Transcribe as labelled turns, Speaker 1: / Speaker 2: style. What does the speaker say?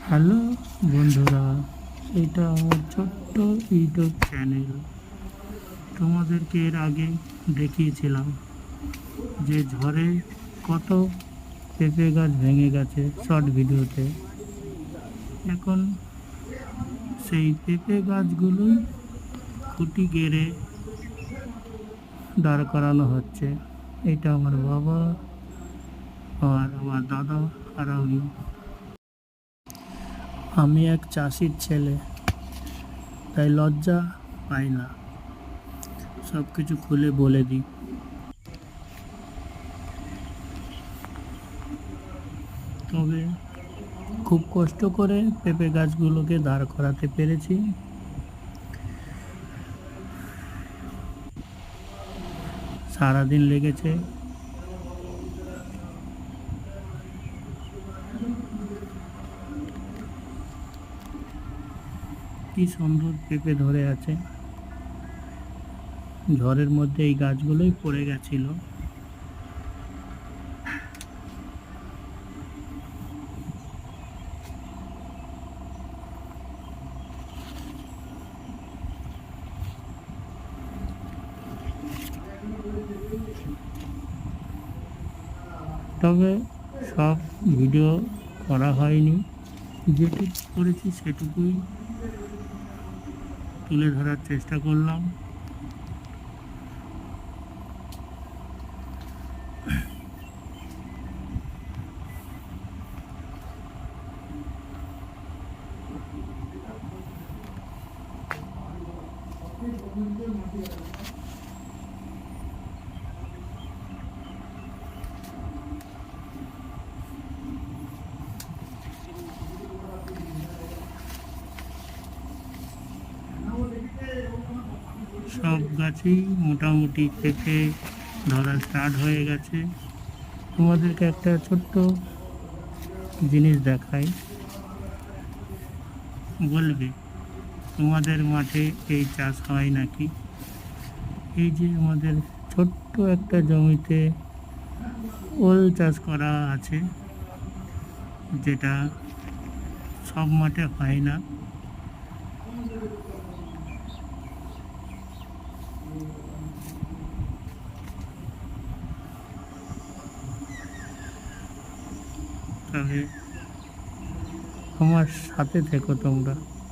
Speaker 1: Hello বন্ধুরা, এটা আমার ছোট্ট ইউটিউব চ্যানেল। তোমাদেরকে এর আগে দেখিয়েছিলাম যে ঝড়ে কত পেঁপে গাছ ভেঙে গেছে শর্ট ভিডিওতে। এখন সেই পেঁপে গাছগুলোই খুঁটি গেড়ে দাঁড় করানো হচ্ছে। এটা আমার বাবা আর আমার দাদা আর আমি এক চাষির ছেলে, তাই লজ্জা পাই না, সব কিছু খুলে বলে দিই। তবে খুব কষ্ট করে পেঁপে গাছগুলোকে দাঁড় করাতে পেরেছি। সারাদিন লেগেছে। কি সুন্দর পেঁপে ধরে আছে। ঝড়ের মধ্যে এই গাছগুলোই পড়ে গেছিল। তবে সব ভিডিও করা হয়নি, যেটুকু করেছি সেটুকুই তুলে ধরার চেষ্টা করলাম। সব গাছেই মোটামুটি পেঁপে ধরা স্টার্ট হয়ে গেছে। তোমাদেরকে একটা ছোট্ট জিনিস দেখাই, বলবে তোমাদের মাঠে এই চাষ হয় নাকি? এই যে আমাদের ছোট্ট একটা জমিতে ওল চাষ করা আছে, যেটা সব মাঠে হয় না। তবে আমার সাথে থেকো তোমরা।